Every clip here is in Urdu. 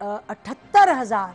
78,000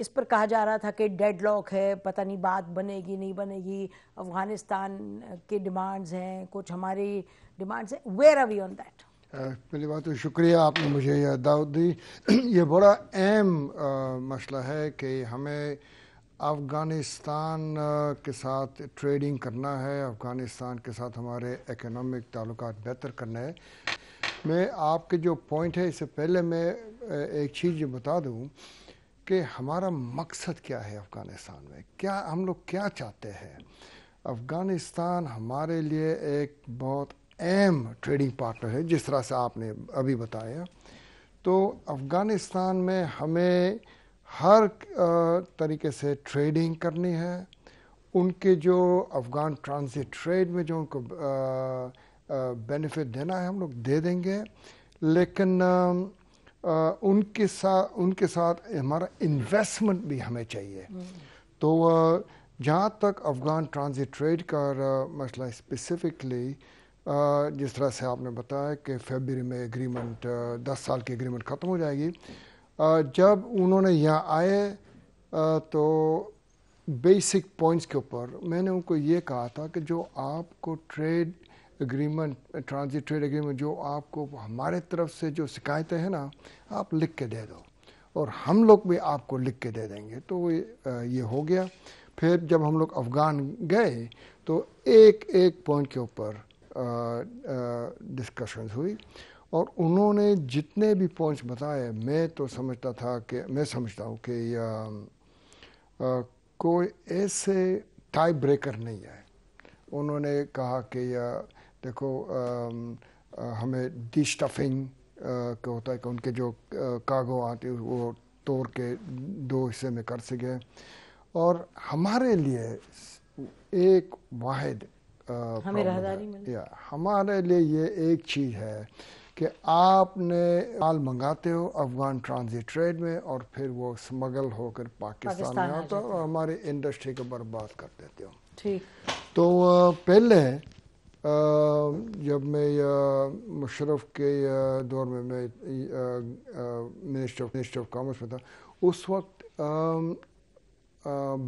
اس پر کہا جا رہا تھا کہ ڈیڈ لاک ہے, پتہ نہیں بات بنے گی نہیں بنے گی, افغانستان کے ڈیمانڈز ہیں, کچھ ہماری ڈیمانڈز ہیں. Where are we on that? پہلی بات تو شکریہ آپ نے مجھے یہ دعوت دی. یہ بڑا اہم مسئلہ ہے کہ ہمیں افغانستان کے ساتھ ٹریڈنگ کرنا ہے, افغانستان کے ساتھ ہمارے اکنامک تعلقات بہتر کرنا ہے. میں آپ کے جو پوائنٹ ہے اس سے پہلے میں ایک چیز یہ بتا دوں کہ ہمارا مقصد کیا ہے افغانستان میں, کیا ہم لوگ کیا چاہتے ہیں. افغانستان ہمارے لیے ایک بہت اہم ٹریڈنگ پارٹنر ہے جس طرح سے آپ نے ابھی بتایا. تو افغانستان میں ہمیں ہر طریقے سے ٹریڈنگ کرنی ہے. ان کے جو افغان ٹرانزٹ ٹریڈ میں جو ان کو بینیفٹ دینا ہے ہم لوگ دے دیں گے, لیکن ان کے ساتھ ہمارا انویسٹمنٹ بھی ہمیں چاہیے. تو جہاں تک افغان ٹرانزٹ ٹریڈ کا مسئلہ اسپیسیفکلی, جس طرح سے آپ نے بتایا کہ فیبرری میں ایگریمنٹ 10 سال کی ایگریمنٹ ختم ہو جائے گی. جب انہوں نے یہاں آئے تو بیسک پوائنٹس کے اوپر میں نے ان کو یہ کہا تھا کہ جو آپ کو trade agreement, transit trade agreement, جو آپ کو ہمارے طرف سے جو شکایتیں ہیں نا آپ لکھ کے دے دو اور ہم لوگ بھی آپ کو لکھ کے دے دیں گے. تو یہ ہو گیا. پھر جب ہم لوگ افغان گئے تو ایک پوائنٹ کے اوپر ڈسکشنز ہوئی اور انہوں نے جتنے بھی پوائنٹس بتائے میں سمجھتا ہوں کہ کوئی ایسے ٹائی بریکر نہیں ہے. انہوں نے کہا کہ دیکھو ہمیں ڈی اسٹفنگ کا ہوتا ہے کہ ان کے جو کارگو آتے وہ توڑ کے 2 حصے میں کر سکے, اور ہمارے لیے ایک واحد ہمارے لیے یہ ایک چیز ہے کہ آپ نے مال منگاتے ہو افغان ٹرانزٹ ٹریڈ میں اور پھر وہ اسمگل ہو کر پاکستان میں آتا ہے اور ہماری انڈسٹری کو برباد کر دیتے ہو. تو پہلے جب میں مشرف کے دور میں منسٹر آف کامرس میں تھا, اس وقت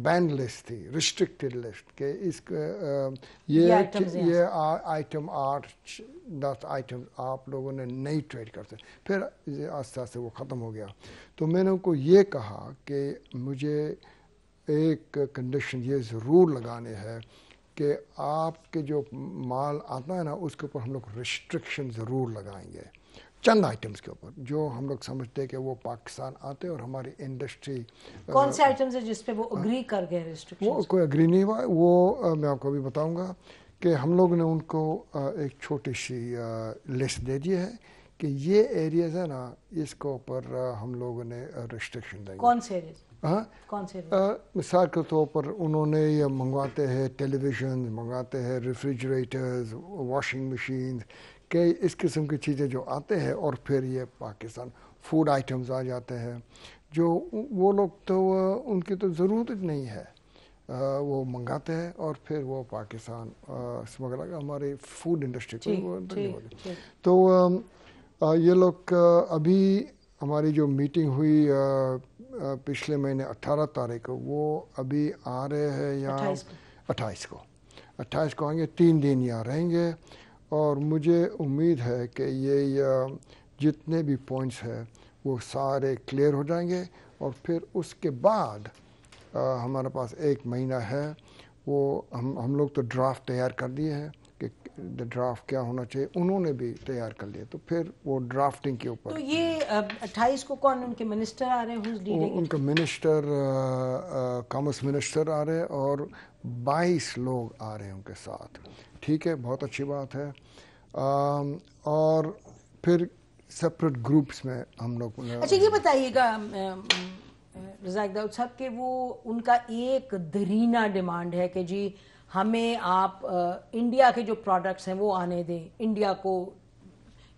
بین لسٹ تھی, ریسٹرکٹیڈ لسٹ, کہ اس یہ آئٹم 8-10 آئٹم آپ لوگوں نے نہیں ٹریڈ کرتے. پھر آہستہ آہستہ وہ ختم ہو گیا. تو میں نے ان کو یہ کہا کہ مجھے ایک کنڈیشن یہ ضرور لگانے ہے کہ آپ کے جو مال آتا ہے نا اس کے اوپر ہم لوگ ریسٹرکشن ضرور لگائیں گے, چند آئٹمس کے اوپر جو ہم لوگ سمجھتے ہیں کہ وہ پاکستان آتے اور ہماری انڈسٹری. کون سے آئٹمس ہیں جس پہ وہ اگری کر گئے ریسٹرکشن؟ وہ کوئی اگری نہیں ہوا, وہ میں آپ کو ابھی بتاؤں گا کہ ہم لوگ نے ان کو ایک چھوٹی سی لسٹ دے دی ہے کہ یہ ایریاز ہے نا اس کے اوپر ہم لوگوں نے ریسٹرکشن دیں گے. کون سے ایریاز؟ مثال کے طور پر انہوں نے یہ منگواتے ہیں ٹیلی ویژن, منگواتے ہیں ریفریجریٹرز, واشنگ مشین, کہ اس قسم کی چیزیں جو آتے ہیں, اور پھر یہ پاکستان فوڈ آئٹمز آ جاتے ہیں جو وہ لوگ تو ان کی تو ضرورت نہیں ہے, وہ منگاتے ہیں اور پھر وہ پاکستان اسمگل ہماری فوڈ انڈسٹری کو. تو یہ لوگ ابھی ہماری جو میٹنگ ہوئی پچھلے مہینے 18 تاریخ کو, وہ ابھی آ رہے ہیں یہاں 28 کو آئیں گے, 3 دن یہاں رہیں گے. اور مجھے امید ہے کہ یہ جتنے بھی پوائنٹس ہیں وہ سارے کلیئر ہو جائیں گے, اور پھر اس کے بعد ہمارے پاس 1 مہینہ ہے. وہ ہم لوگ تو ڈرافٹ تیار کر دیے ہیں کہ ڈرافٹ کیا ہونا چاہیے, انہوں نے بھی تیار کر لیا. تو پھر وہ ڈرافٹنگ کے اوپر. تو یہ 28 کو کون ان کے منسٹر آ رہے ہیں؟ ان کا منسٹر, کامرس منسٹر آ رہے ہیں اور 22 لوگ آ رہے ہیں ان کے ساتھ. ٹھیک ہے, بہت اچھی بات ہے. اور پھر سپریٹ گروپس میں ہم لوگ. اچھا یہ بتائیے گا رزاق داؤد صاحب کہ وہ ان کا ایک درینہ ڈیمانڈ ہے کہ جی ہمیں آپ انڈیا کے جو پروڈکٹس ہیں وہ آنے دیں, انڈیا کو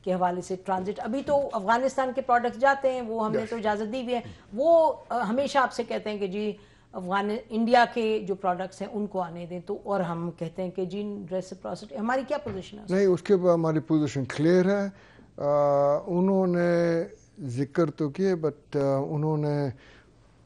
کے حوالے سے ٹرانزٹ. ابھی تو افغانستان کے پروڈکٹس جاتے ہیں, وہ ہم نے تو اجازت دی ہوئی ہے. وہ ہمیشہ آپ سے کہتے ہیں کہ جی انڈیا کے جو پروڈکٹس ہیں ان کو آنے دیں, تو اور ہم کہتے ہیں کہ جی ریسپروسٹی. ہماری کیا پوزیشن ہے؟ نہیں, اس کے اوپر ہماری پوزیشن کلیئر ہے. انہوں نے ذکر تو کیے بٹ انہوں نے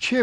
6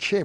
6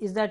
Is that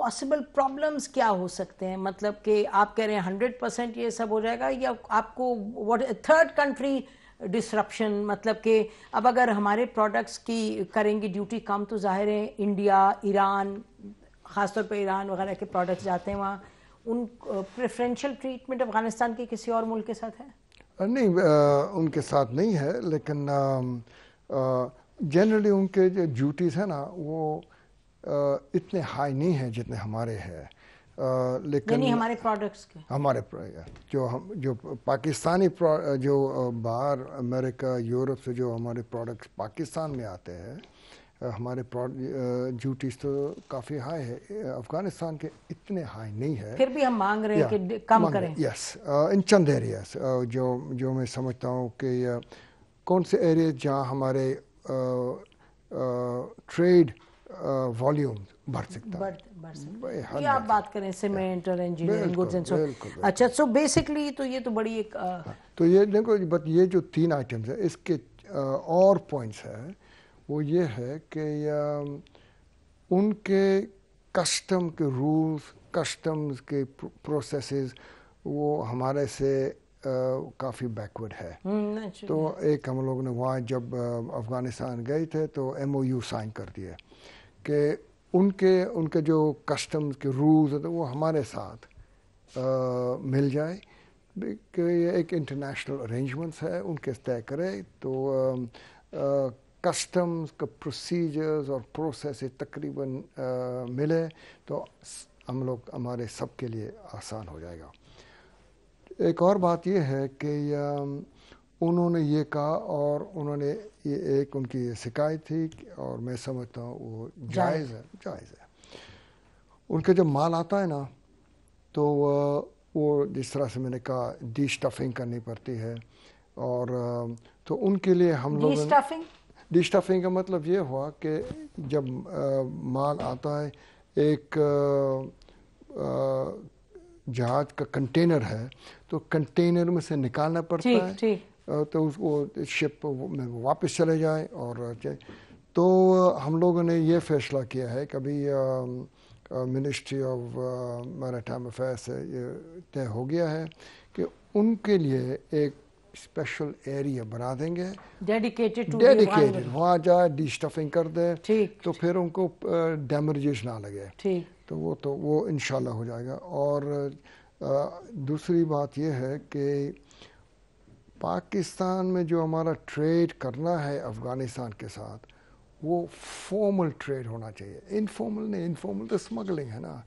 پاسبل پرابلمس کیا ہو سکتے ہیں؟ مطلب کہ آپ کہہ رہے ہیں 100% یہ سب ہو جائے گا، یا آپ کو تھرڈ کنٹری ڈسرپشن، مطلب کہ اب اگر ہمارے پروڈکٹس کی کریں گے ڈیوٹی کم تو ظاہر ہے انڈیا، ایران، خاص طور پہ ایران وغیرہ کے پروڈکٹس جاتے ہیں وہاں، ان پریفرینشیل ٹریٹمنٹ افغانستان کے کسی اور ملک کے ساتھ ہے؟ نہیں، ان کے ساتھ نہیں ہے، لیکن جنرلی ان کے جو ڈیوٹیز ہیں نا وہ اتنے ہائی نہیں ہیں جتنے ہمارے ہیں، لیکن یعنی ہمارے پروڈکٹس کے، ہمارے جو پاکستانی جو باہر امریکہ یورپ سے جو ہمارے پروڈکٹس پاکستان میں آتے ہیں، ہمارے ڈیوٹیز تو کافی ہائی ہے، افغانستان کے اتنے ہائی نہیں ہے، پھر بھی ہم مانگ رہے ہیں کہ کم کریں۔ یس، ان چند ایریاز جو میں سمجھتا ہوں کہ کون سے ایریاز جہاں ہمارے ٹریڈ والیوم بڑھ سکتا ہے، یہ آپ بات کریں سیمنٹ اور انجینئرنگ گڈز اینڈ سو، اچھا سو بیسکلی تو یہ تو بڑی ایک تو یہ دیکھو، بٹ یہ جو 3 آئٹمز ہیں اس کے اور پوائنٹس ہیں، وہ یہ ہے کہ ان کے کسٹم کے رولز، کسٹمز کے پروسیسز وہ ہمارے سے کافی بیکورڈ ہے۔ تو ایک ہم لوگوں نے وہاں جب افغانستان گئے تھے تو MOU سائن کر دیے کہ ان کے جو کسٹمز کے رولز ہیں وہ ہمارے ساتھ مل جائے، کہ یہ ایک انٹرنیشنل ارینجمنٹس ہے، ان کے طے کرے تو کسٹمز کا پروسیجرز اور پروسیس تقریباً ملے تو ہمارے سب کے لیے آسان ہو جائے گا۔ ایک اور بات یہ ہے کہ انہوں نے یہ کہا، اور انہوں نے یہ ایک ان کی شکایت تھی، اور میں سمجھتا ہوں وہ جائز ہے۔ ان کا جب مال آتا ہے نا تو وہ جس طرح سے میں نے کہا ڈی اسٹفنگ کرنی پڑتی ہے، اور تو ان کے لیے ہم لوگ ڈی اسٹفنگ کا مطلب یہ ہوا کہ جب مال آتا ہے، ایک جہاز کا کنٹینر ہے تو کنٹینر میں سے نکالنا پڑتا ہے تو وہ شپ میں واپس چلے جائے، اور تو ہم لوگوں نے یہ فیصلہ کیا ہے کہ ابھی منسٹری آف میریٹائم افیئرس سے یہ طے ہو گیا ہے کہ ان کے لیے ایک اسپیشل ایریا بنا دیں گے، ڈیڈیکیٹڈ، وہاں جائے ڈی اسٹفنگ کر دے تو پھر ان کو ڈیمیجز نہ لگے، تو وہ انشاءاللہ ہو جائے گا۔ اور دوسری بات یہ ہے کہ پاکستان میں جو ہمارا ٹریڈ کرنا ہے افغانستان کے ساتھ، وہ فارمل ٹریڈ ہونا چاہیے، انفارمل نہیں۔ انفارمل تو اسمگلنگ ہے نا،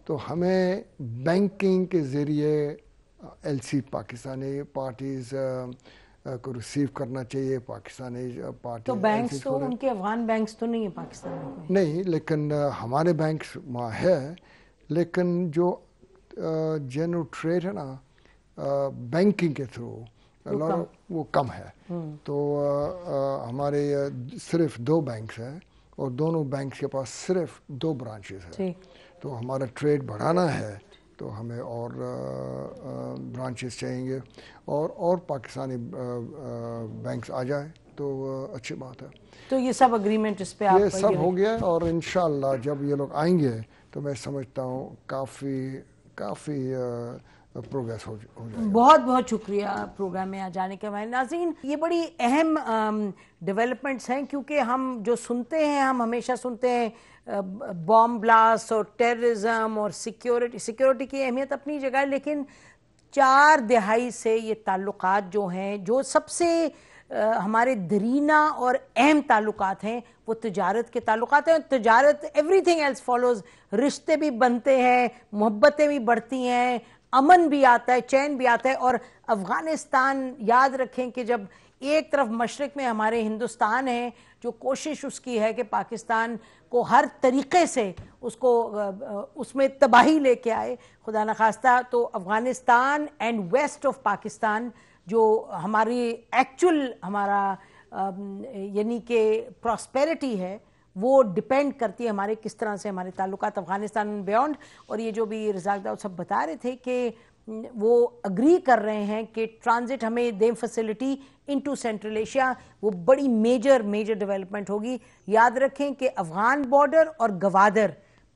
تو ہمیں بینکنگ کے ذریعے LC پاکستانی پارٹیز کو ریسیو کرنا چاہیے، پاکستانی پارٹی تو بینکس تو ان کے افغان بینکس تو نہیں ہیں پاکستان میں، نہیں، لیکن ہمارے بینکس وہاں ہے، لیکن جو جنرل ٹریڈ ہے نا بینکنگ کے تھرو وہ کم ہے، تو ہمارے صرف 2 بینکس ہیں، اور دونوں بینکس کے پاس صرف 2 برانچز ہیں، تو ہمارا ٹریڈ بڑھانا ہے تو ہمیں اور برانچز چاہیے گے، اور پاکستانی بینکس آ جائے تو اچھی بات ہے۔ تو یہ سب اگریمنٹ اس پہ یہ سب ہو گیا، اور انشاءاللہ جب یہ لوگ آئیں گے تو میں سمجھتا ہوں کافی پروگریس ہو جائے۔ بہت بہت شکریہ پروگرام میں آ جانے کے بعد۔ ناظرین، یہ بڑی اہم ڈیولپمنٹس ہیں، کیونکہ ہم جو سنتے ہیں، ہم ہمیشہ سنتے ہیں بوم بلاسٹ اور ٹیررزم اور سیکیورٹی کی اہمیت اپنی جگہ ہے، لیکن 4 دہائی سے یہ تعلقات جو ہیں، جو سب سے ہمارے درینا اور اہم تعلقات ہیں، وہ تجارت کے تعلقات ہیں۔ تجارت ایوری تھنگ ایلس فالوز، رشتے بھی بنتے ہیں، محبتیں بھی بڑھتی ہیں، امن بھی آتا ہے، چین بھی آتا ہے۔ اور افغانستان، یاد رکھیں کہ جب ایک طرف مشرق میں ہمارے ہندوستان ہے جو کوشش اس کی ہے کہ پاکستان کو ہر طریقے سے اس میں تباہی لے کے آئے، خدا نخواستہ، تو Afghanistan and west of Pakistan جو ہماری ہمارا یعنی کہ پراسپیرٹی ہے، وہ ڈیپینڈ کرتی ہے ہمارے کس طرح سے ہمارے تعلقات افغانستان بیونڈ۔ اور یہ جو بھی رزاق داؤد صاحب بتا رہے تھے کہ وہ اگری کر رہے ہیں کہ ٹرانزٹ ہمیں دیں فیسلٹی انٹو سینٹرل ایشیا، وہ بڑی میجر ڈیولپمنٹ ہوگی۔ یاد رکھیں کہ افغان بارڈر اور گوادر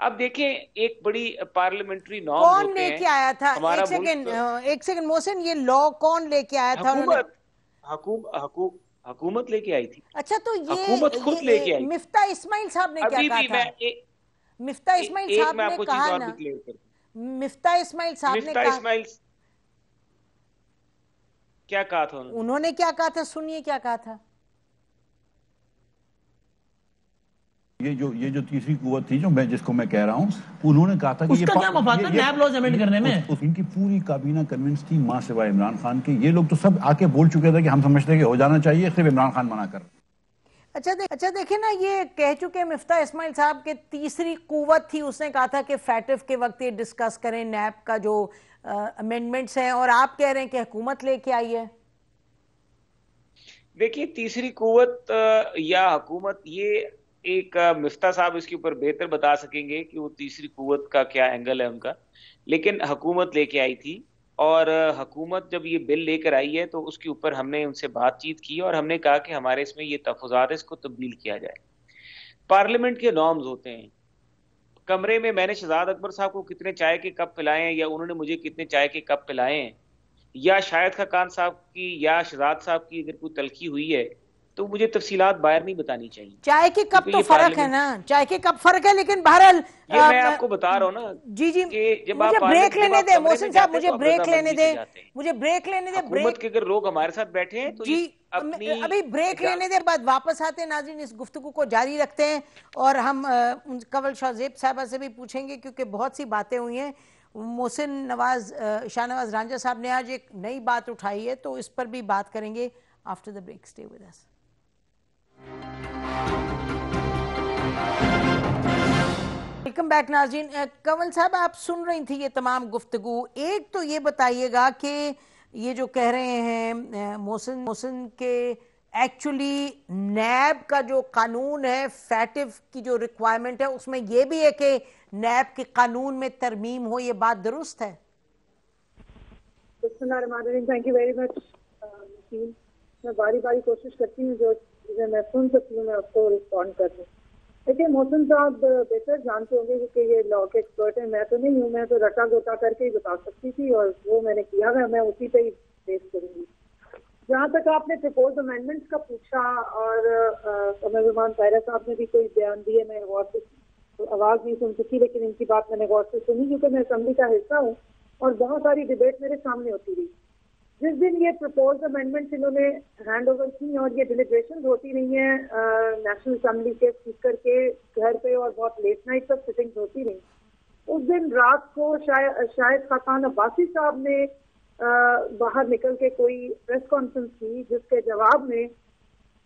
اب دیکھیں ایک بڑی پارلیمنٹری نارم کون لے کے آیا تھا؟ ایک سیکنڈ محسن، یہ لا کون لے کے آیا تھا؟ حکومت لے کے آئی تھی. اچھا تو حکومت خود لے کے یہ آئی. مفتاح اسماعیل صاحب نے کیا کہا تھا؟ مفتاح اسماعیل صاحب نے کہا نا، مفتاح اسماعیل صاحب نے کہا، کیا کہا تھا انہوں نے کیا کہا تھا؟ سنیے کیا کہا تھا. یہ جو تیسری قوت تھی جس کو میں کہہ رہا ہوں، انہوں نے کہا تھا کہ اس کا کیا مفاد تھا نیب لاز امینڈ کرنے میں؟ ان کی پوری کابینہ کنونس تھی ماں سوائے عمران خان کے. یہ لوگ تو سب آ کے بول چکے تھے کہ ہم سمجھتے ہیں کہ ہو جانا چاہیے، صرف عمران خان منع کر. اچھا دیکھیں نا، یہ کہہ چکے مفتاح اسماعیل صاحب کے تیسری قوت تھی، اس نے کہا تھا کہ فیٹف کے وقت یہ ڈسکس کریں نیب کا جو امینڈمنٹس ہیں، اور آپ کہہ رہے ہیں کہ حکومت لے کے آئی ہے. دیکھیے تیسری قوت یا حکومت، یہ ایک مفتاح صاحب اس کے اوپر بہتر بتا سکیں گے کہ وہ تیسری قوت کا کیا اینگل ہے ان کا، لیکن حکومت لے کے آئی تھی. اور حکومت جب یہ بل لے کر آئی ہے تو اس کے اوپر ہم نے ان سے بات چیت کی اور ہم نے کہا کہ ہمارے اس میں یہ تحفظات اس کو تبدیل کیا جائے. پارلیمنٹ کے نارمز ہوتے ہیں. کمرے میں نے شہزاد اکبر صاحب کو کتنے چائے کے کپ پلائے ہیں، یا انہوں نے مجھے کتنے چائے کے کپ پلائے ہیں، یا شاہد خاقان صاحب کی یا شہزاد صاحب کی اگر کوئی تلخی ہوئی ہے تو مجھے تفصیلات باہر نہیں بتانی چاہیے. چائے کے کپ تو فرق ہے نا، چائے کے کپ فرق ہے، لیکن بہرحال یہ میں آپ کو بتا رہا ہوں نا. جی مجھے بریک لینے دیں محسن صاحب، مجھے بریک لینے دیں. حکومت کے اگر لوگ ہمارے ساتھ بیٹھے ہیں تو جی ابھی بریک لینے دیں، بعد واپس آتے ہیں. ناظرین اس گفتگو کو جاری رکھتے ہیں اور ہم کنول شاہ زیب صاحبہ سے بھی پوچھیں گے کیونکہ بہت سی باتیں ہوئی ہیں. محسن نواز شاہ نواز رانجھا صاحب نے آج ایک نئی بات اٹھائی ہے تو اس پر بھی بات کریں گے after the break. Stay with us. Welcome back ناظرین. کنول صاحب آپ سن رہی تھی یہ تمام گفتگو. ایک تو یہ بتائیے گا کہ یہ جو کہہ رہے ہیں محسن کے ایکچولی نیب کا جو قانون ہے، فیٹف کی جو ریکوائرمنٹ ہے، اس میں یہ بھی ہے کہ نیب کے قانون میں ترمیم ہو، یہ بات درست ہے؟ بسم اللہ الرحمن الرحیم. Thank you very much. میں باری کوشش کرتی ہوں جو چیزیں میں سن سکتی ہوں میں اس کو رسپونڈ کر دوں. دیکھیے محسن صاحب بہتر جانتے ہوں گے کیونکہ یہ لا کے ایکسپرٹ ہیں، میں تو نہیں ہوں. میں تو رٹا گوتا کر کے ہی بتا سکتی تھی اور وہ میں نے کیا ہے، میں اسی پہ ہی بیس کروں گی. جہاں تک آپ نے پرپوز امینڈمنٹس کا پوچھا اور قمر طاہرہ صاحب نے بھی کوئی بیان دیے، میں غور سے آواز نہیں سن سکی لیکن ان کی بات میں نے غور سے سنی کیونکہ میں اسمبلی کا حصہ ہوں اور بہت ساری ڈبیٹ میرے سامنے ہوتی رہی. جس دن یہ پرپوز امینڈمنٹس انہوں نے ہینڈ اوور کی اور یہ ڈیلیبریشنز ہوتی رہی ہیں نیشنل اسمبلی کے اسپیکر کے گھر پہ اور بہت لیٹ نائٹ تک سٹنگز ہوتی رہی، اس دن رات کو شاہد خاقان عباسی صاحب نے باہر نکل کے کوئی پریس کانفرنس کی جس کے جواب میں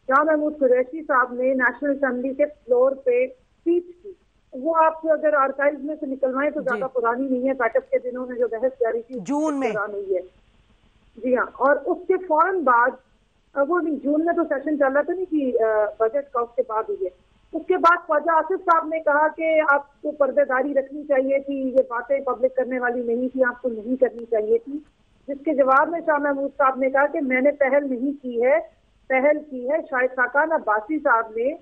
شاہ محمود قریشی صاحب نے نیشنل اسمبلی کے فلور پہ اسپیچ کی. وہ آپ اگر آرکائیوز میں سے نکلوائیں تو زیادہ پرانی نہیں ہے، پیٹف کے دنوں میں جو بحث جاری تھی جون میں ہوئی ہے. جی ہاں، اور اس کے فوراً بعد وہ نہیں، جون میں تو سیشن چل رہا تھا نہیں کہ بجٹ کا، اس کے بعد ہوئی ہے. اس کے بعد خواجہ آصف صاحب نے کہا کہ آپ کو پردے داری رکھنی چاہیے تھی، یہ باتیں پبلک کرنے والی نہیں تھی، آپ کو نہیں کرنی چاہیے تھی. جس کے جواب میں شاہ محمود صاحب نے کہا کہ میں نے پہل نہیں کی ہے، پہل کی ہے شاہد خاقان عباسی صاحب نے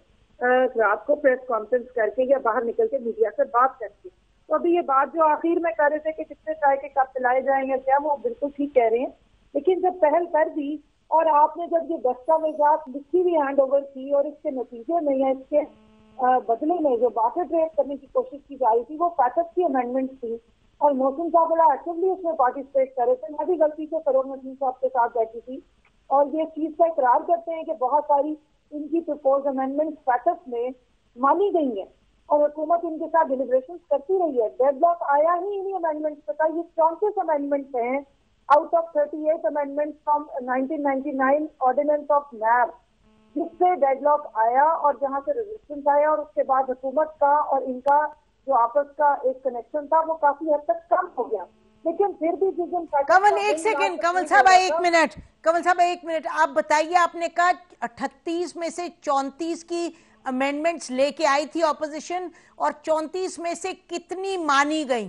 رات کو پریس کانفرنس کر کے یا باہر نکل کے میڈیا سے بات کر کے. تو ابھی یہ بات جو آخر میں کر رہے تھے کہ کتنے چائے کے کپ پلائے جائیں یا کیا، وہ بالکل ٹھیک کہہ رہے ہیں. لیکن جب پہل کر دی اور آپ نے جب یہ دستاویزات لکھی ہوئی ہینڈ اوور کی اور اس کے نتیجے میں یا اس کے بدلے میں جو باتیں ٹریڈ کرنے کی کوشش کی جا رہی تھی وہ پیٹف کی امینڈمنٹ تھی اور محسن صاحب بڑا ایکٹیولی اس میں پارٹیسپیٹ کر رہے تھے. میں بھی غلطی سے فروغ نسیم صاحب کے ساتھ بیٹھی تھی اور یہ چیز کا اقرار کرتے ہیں کہ بہت ساری ان کی پرپوز امینڈمنٹ پیٹف میں مانی گئی ہیں اور حکومت ان کے ساتھ ڈیلیبریشن کرتی رہی ہے. ڈیڈ لاک آیا ہی انہیں امینڈمنٹ پہ تھا. یہ 34 امینڈمنٹ ہیں out of 38 amendment from 1999 ordinance of NAB جس سے ڈیڈ لاک آیا اور جہاں سے ریزسٹنس آیا اور اس کے بعد حکومت کا اور ان کا جو آپس کا ایک کنیکشن تھا وہ کافی حد تک کم ہو گیا. لیکن پھر بھی جس دن کنول ایک سیکنڈ، کنول صاحب ایک منٹ آپ بتائیے. آپ نے کہا 38 میں سے 34 کی امینڈمنٹس لے کے آئی تھی اپوزیشن اور 34 میں سے کتنی مانی گئیں؟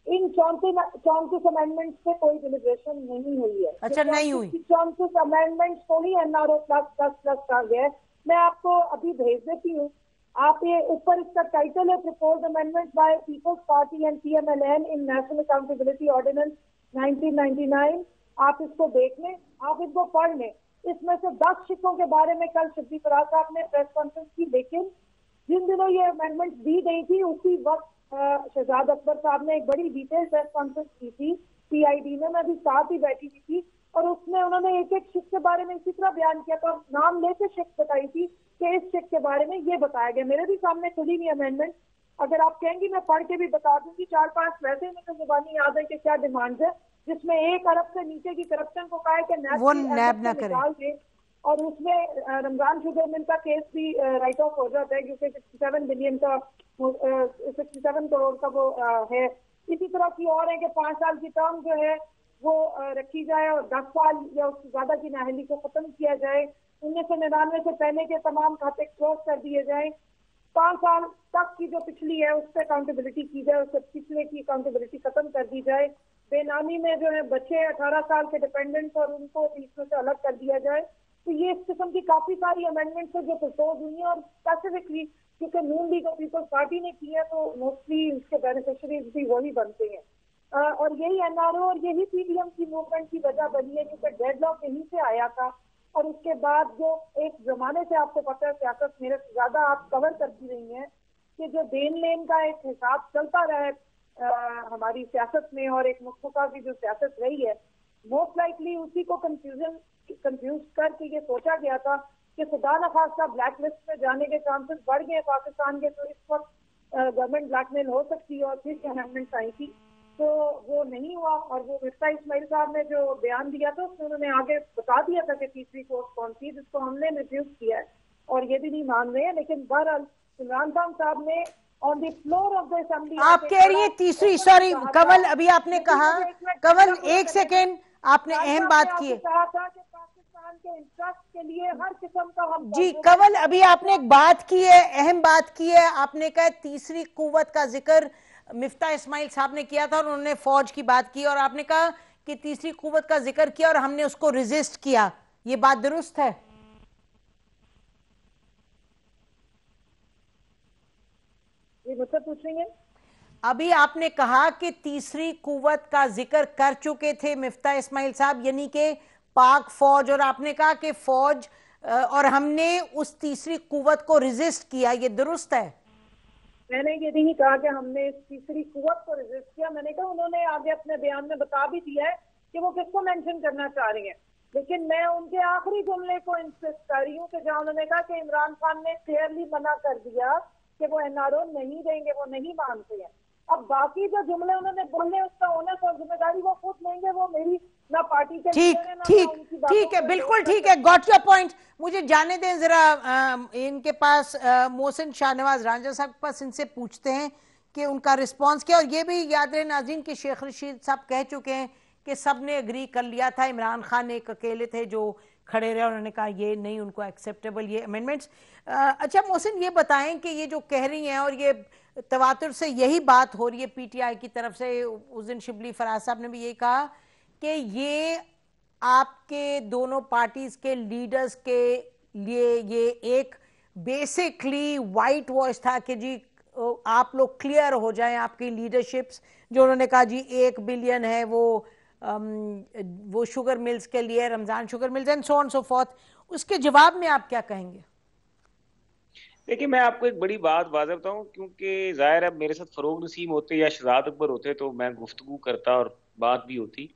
ان 34 امینڈمنٹ سے کوئی ڈیلیبریشن نہیں ہوئی ہے. اچھا نہیں ہوئی. 34 امینڈمنٹ کو ہی NRO پلس کہا گیا ہے. میں آپ کو ابھی بھیج دیتی ہوں. آپ یہ اوپر اس کا ٹائٹل ہے propose amendment by Peoples Party and PMLN in national accountability ordinance 1999. آپ اس کو دیکھ لیں, آپ اس کو پڑھ لیں. اس میں سے 10 شکوں کے بارے میں کل شبلی فراز صاحب نے پریس کانفرنس کی, لیکن جن دنوں یہ امینڈمنٹ دی گئی تھی اسی وقت شہزاد اکبر صاحب نے ایک بڑی ڈیٹیل پریس کانفرنس کی تھی PID میں بھی ساتھ ہی بیٹھی ہوئی تھی, اور اس میں انہوں نے ایک ایک شک کے بارے میں اسی طرح بیان کیا تھا, نام لے کے شک بتائی تھی کہ اس شک کے بارے میں یہ بتایا گیا. میرے بھی سامنے کھلی ہوئی امینڈمنٹ, اگر آپ کہیں گی میں پڑھ کے بھی بتا دوں گی. 4-5 ویسے ہی مجھے زبانی یاد ہے کہ کیا ڈیمانڈز ہے, جس میں 1 ارب سے نیچے کی کرپشن کو کہا ہے کہ نیب نہ کرے, اور اس میں رمضان شوگر مل کا کیس بھی رائٹ آف ہو جاتا ہے کیونکہ 67 بلین کا 67 کروڑ کا وہ ہے. اسی طرح کی اور ہے کہ 5 سال کی ٹرم جو ہے وہ رکھی جائے اور 10 سال یا اس سے زیادہ کی نااہلی کو ختم کیا جائے. 1999 سے پہلے کے تمام کھاتے کلوز کر دیے جائیں. 5 سال تک کی جو پچھلی ہے اس پہ اکاؤنٹیبلٹی کی جائے, اس سے پچھلے کی اکاؤنٹیبلٹی ختم کر دی جائے. بے نامی میں جو ہے بچے 18 سال کے ڈیپینڈنٹس اور ان کو اس میں سے الگ کر دیا جائے. تو یہ اس قسم کی کافی ساری امینڈمنٹس ہیں جو پرپوز ہوئی ہیں, اور اسپیسیفکلی کیونکہ نون لیگ اور پیپلز پارٹی نے کی ہے تو موسٹلی اس کے بینیفیشریز بھی وہی بنتے ہیں. اور یہی NRO اور یہی PDM کی موومنٹ کی وجہ بنی ہے کیونکہ ڈیڈ لاک یہیں سے آیا تھا. اور اس کے بعد جو ایک زمانے سے آپ کو پتہ ہے سیاست میرے سے زیادہ آپ کور کرتی رہی ہیں کہ جو دین لین کا ایک حساب چلتا رہا ہے ہماری سیاست میں, اور ایک مصطفیٰ کی جو سیاست رہی ہے, موسٹ لائکلی اسی کو کنفیوز کر کے یہ سوچا گیا تھا کہ خدا نخواستہ بلیک لسٹ میں جانے کے چانسز بڑھ گئے پاکستان کے, تو اس وقت گورنمنٹ بلیک میل ہو سکتی ہے, اور پھر امینڈمنٹس آئی تھی تو وہ نہیں ہوا. اور وہ مفتاح اسماعیل صاحب نے جو بیان دیا تھا اس میں انہوں نے آگے بتا دیا تھا کہ تیسری کورس کون سی, جس کو ہم نے ریفیوز کیا ہے اور یہ بھی نہیں مان رہے ہیں. لیکن بہرحال عمران خان صاحب نے آن دی فلور آف دا اسمبلی, آپ کہہ رہی ہیں تیسری, سوری کنول, ابھی آپ نے کہا کنول 1 سیکنڈ, آپ نے اہم بات کی ہے. کہا تھا کہ پاکستان کے انٹرسٹ کے لیے ہر قسم کا ہم جی کنول, ابھی آپ نے ایک بات کی ہے, اہم بات کی ہے. آپ نے کہا تیسری قوت کا ذکر مفتاح اسماعیل صاحب نے کیا تھا اور انہوں نے فوج کی بات کی, اور آپ نے کہا کہ تیسری قوت کا ذکر کیا اور ہم نے اس کو ریزسٹ کیا. یہ بات درست ہے؟ یہ مجھ سے پوچھیں گے. ابھی آپ نے کہا کہ تیسری قوت کا ذکر کر چکے تھے مفتاح اسماعیل صاحب, یعنی کہ پاک فوج, اور آپ نے کہا کہ فوج اور ہم نے اس تیسری قوت کو ریزسٹ کیا. یہ درست ہے؟ میں نے یہ نہیں کہا کہ ہم نے اس تیسری قوت کو ریزسٹ کیا. میں نے کہا انہوں نے آگے اپنے بیان میں بتا بھی دیا ہے کہ وہ کس کو مینشن کرنا چاہ رہی ہیں, لیکن میں ان کے آخری جملے کو انسسٹ کر رہی ہوں کہ جہاں انہوں نے کہا کہ عمران خان نے کلیئرلی منع کر دیا کہ وہ NRO نہیں دیں گے, وہ نہیں مانتے ہیں. اب باقی جو جملے انہوں نے بولنے اس کا اونس اور ذمہ داری وہ خود لیں گے, وہ میری نہ پارٹی کے ٹھیک ہے, بالکل ٹھیک ہے, گاٹ یور پوائنٹ. مجھے جانے دیں ذرا ان کے پاس, محسن شاہ نواز رانجھا صاحب کے پاس, ان سے پوچھتے ہیں کہ ان کا رسپانس کیا. اور یہ بھی یاد رہے ناظرین کہ شیخ رشید صاحب کہہ چکے ہیں کہ سب نے اگری کر لیا تھا, عمران خان ایک اکیلے تھے جو کھڑے رہے, انہوں نے کہا یہ نہیں ان کو ایکسیپٹیبل یہ امینڈمنٹس. اچھا محسن یہ بتائیں کہ یہ جو کہہ رہی ہیں, اور یہ تواتر سے یہی بات ہو رہی ہے PTI کی طرف سے, اس دن شبلی فراز صاحب نے بھی یہی کہا کہ یہ آپ کے دونوں پارٹیز کے لیڈرز کے لیے یہ ایک بیسکلی وائٹ واش تھا کہ جی آپ لوگ کلیئر ہو جائیں, آپ کی لیڈرشپس جو انہوں نے کہا جی 1 بلین ہے وہ شوگر ملز کے لیے, Ramzan sugar mills and so on so forth. اس کے جواب میں آپ کیا کہیں گے؟ دیکھیں میں آپ کو ایک بڑی بات واضح بتاؤں, کیونکہ ظاہر ہے میرے ساتھ فروغ نسیم ہوتے یا شہزاد اکبر ہوتے تو میں گفتگو کرتا اور بات بھی ہوتی.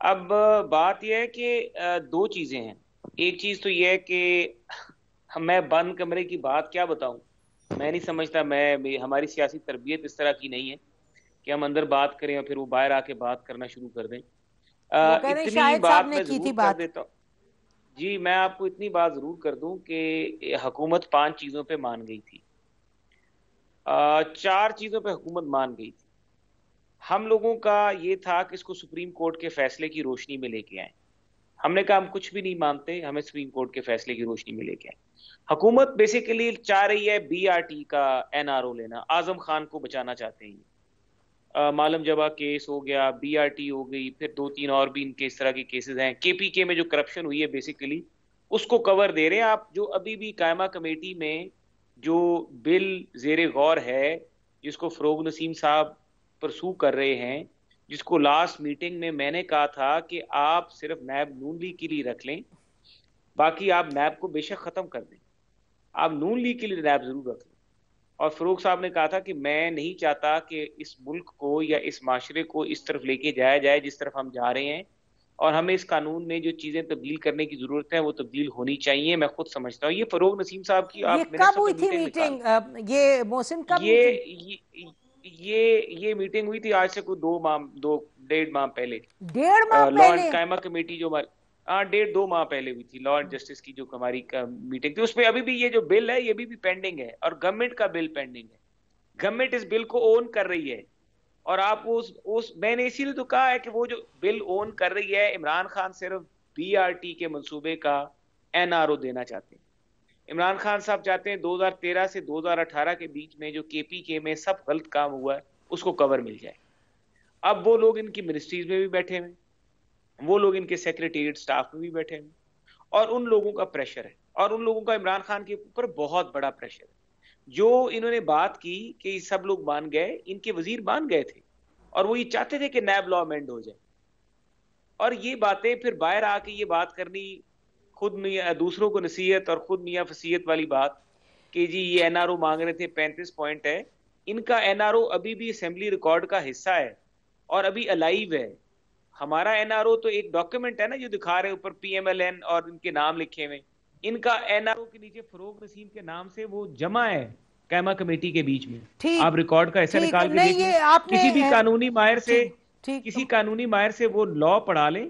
اب بات یہ ہے کہ 2 چیزیں ہیں. ایک چیز تو یہ ہے کہ میں بند کمرے کی بات کیا بتاؤں, میں نہیں سمجھتا, ہماری سیاسی تربیت اس طرح کی نہیں ہے کہ ہم اندر بات کریں اور پھر وہ باہر آ کے بات کرنا شروع کر دیں. اتنی بات میں ضرور کر دیتا ہوں. جی میں آپ کو اتنی بات ضرور کر دوں کہ حکومت 5 چیزوں پہ مان گئی تھی, 4 چیزوں پہ حکومت مان گئی تھی. ہم لوگوں کا یہ تھا کہ اس کو سپریم کورٹ کے فیصلے کی روشنی میں لے کے آئیں. ہم نے کہا ہم کچھ بھی نہیں مانتے, ہمیں سپریم کورٹ کے فیصلے کی روشنی میں لے کے آئیں. حکومت بیسیکلی چاہ رہی ہے BRT کا NRO لینا, اعظم خان کو بچانا چاہتے ہیں. معلم جبا کیس ہو گیا, BRT ہو گئی, پھر 2-3 اور بھی ان کے اس طرح کے کیسز ہیں. KPK میں جو کرپشن ہوئی ہے بیسیکلی اس کو کور دے رہے ہیں. آپ جو ابھی بھی قائمہ کمیٹی میں جو بل زیر غور ہے جس کو فروغ نسیم صاحب پرسو کر رہے ہیں, جس کو لاسٹ میٹنگ میں میں نے کہا تھا کہ آپ صرف نیب نون لیگ کے لیے رکھ لیں, باقی آپ نیب کو بے شک ختم کر دیں, آپ نون لیگ کے لیے نیب ضرور رکھ لیں. اور فروغ صاحب نے کہا تھا کہ میں نہیں چاہتا کہ اس ملک کو یا اس معاشرے کو اس طرف لے کے جایا جائے جس طرف ہم جا رہے ہیں, اور ہمیں اس قانون میں جو چیزیں تبدیل کرنے کی ضرورت ہے وہ تبدیل ہونی چاہیے. میں خود سمجھتا ہوں. یہ فروغ نسیم صاحب کی یہ کب ہوئی تھی میٹنگ؟ یہ محسن کب یہ میٹنگ ہوئی تھی آج سے کوئی 1.5 ماہ پہلے. 1.5 ماہ لا اینڈ پہلے قائمہ کمیٹی جو ہماری 1.5-2 ماہ پہلے ہوئی تھی, لا اینڈ جسٹس کی جو ہماری میٹنگ تھی, اس میں ابھی بھی یہ جو بل ہے یہ بھی پینڈنگ ہے, اور گورنمنٹ کا بل پینڈنگ ہے. گورنمنٹ اس بل کو اون کر رہی ہے, اور آپ میں نے اسی لیے تو کہا ہے کہ وہ جو بل اون کر رہی ہے, عمران خان صرف BRT کے منصوبے کا NRO دینا چاہتے ہیں. عمران خان صاحب چاہتے ہیں 2013 سے 2018 کے بیچ میں جو KPK میں سب غلط کام ہوا ہے اس کو کور مل جائے. اب وہ لوگ ان کی منسٹریز میں بھی بیٹھے ہوئے, وہ لوگ ان کے سیکریٹریٹ سٹاف میں بھی بیٹھے ہوئے, اور ان لوگوں کا پریشر ہے, اور ان لوگوں کا عمران خان کے اوپر بہت بڑا پریشر ہے. جو انہوں نے بات کی کہ یہ سب لوگ مان گئے, ان کے وزیر مان گئے تھے, اور وہ یہ چاہتے تھے کہ نیب لا امینڈ ہو جائے, اور یہ باتیں پھر باہر آ کے یہ بات کرنی, خود دوسروں کو نصیحت اور خود میاں فصیحت والی بات کہ جی یہ NRO مانگ رہے تھے 35 پوائنٹ ہے. ان کا NRO ابھی بھی اسمبلی ریکارڈ کا حصہ ہے اور ابھی الائیو ہے. ہمارا NRO تو ایک ڈاکیومنٹ ہے نا جو دکھا رہے اوپر PMLN اور ان کے نام لکھے ہوئے. ان کا NRO کے نیچے فروغ نسیم کے نام سے وہ جمع ہے قائمہ کمیٹی کے بیچ میں. آپ ریکارڈ کا ایسا نکال کے دیکھیں, کسی بھی قانونی ماہر سے وہ لا پڑھا لیں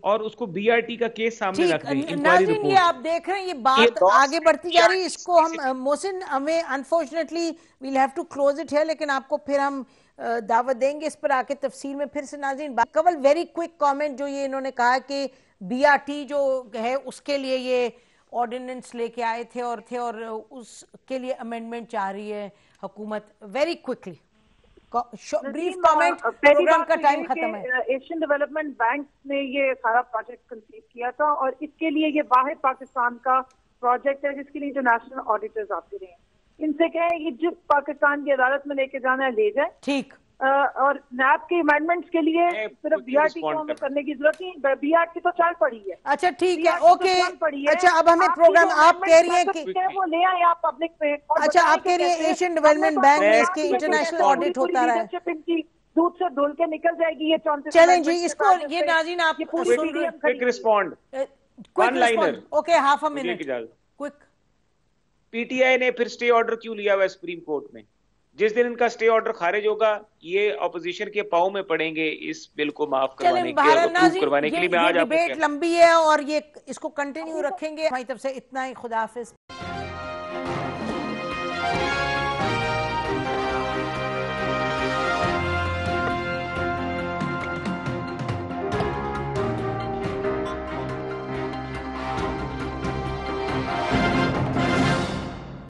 اور اس کو BRT کا کیس سامنے رکھ دیں. ناظرین یہ آپ دیکھ رہے ہیں یہ بات آگے بڑھتی جا رہی ہے. اس کو ہم محسن ہمیں unfortunately we'll have to close it ہے, لیکن آپ کو پھر ہم دعوت دیں گے اس پر آ کے تفصیل میں پھر سے. ناظرین کول ویری کوئک کامنٹ جو یہ انہوں نے کہا کہ BRT جو ہے اس کے لیے یہ آرڈیننس لے کے آئے تھے اور اس کے لیے امینڈمنٹ چاہ رہی ہے حکومت. Very quickly brief comment, programme کا ٹائم ختم ہے. ایشین ڈیولپمنٹ بینک نے یہ سارا پروجیکٹ کنسیو کیا تھا, اور اس کے لیے یہ واحد پاکستان کا پروجیکٹ ہے جس کے لیے انٹرنیشنل آڈیٹرز آتے رہے ہیں. ان سے کہیں یہ جس پاکستان کی عدالت میں لے کے جانا ہے لے جائیں. ٹھیک. اور نیب کے ایمینڈمنٹس کے لیے صرف BRT کو ہمیں کرنے کی ضرورت نہیں, BRT تو چل پڑی ہے. اچھا ٹھیک ہے, اوکے. اچھا اب ہمیں پروگرام آپ کہہ رہی ہیں کہ وہ لے آئیں آپ پبلک میں. اچھا آپ کہہ رہی ہیں ایشین ڈیولپمنٹ بینک میں اس کے انٹرنیشنل آڈٹ ہوتا رہا ہے, ان کی دودھ سے دھل کے نکل جائے گی. یہ 34 چلیں جی اس کو یہ ناظرین آپ quick respond one liner. Okay half a minute quick. PTI نے پھر سٹے آرڈر کیوں لیا ہوا ہے سپریم کورٹ میں؟ جس دن ان کا سٹے آرڈر خارج ہوگا یہ اپوزیشن کے پاؤں میں پڑیں گے اس بل کو معاف کروانے کے لیے. میں آج آپ کو ڈیبیٹ لمبی ہے اور یہ اس کو کنٹینیو رکھیں گے. ہماری طرف سے اتنا ہی. خدا حافظ.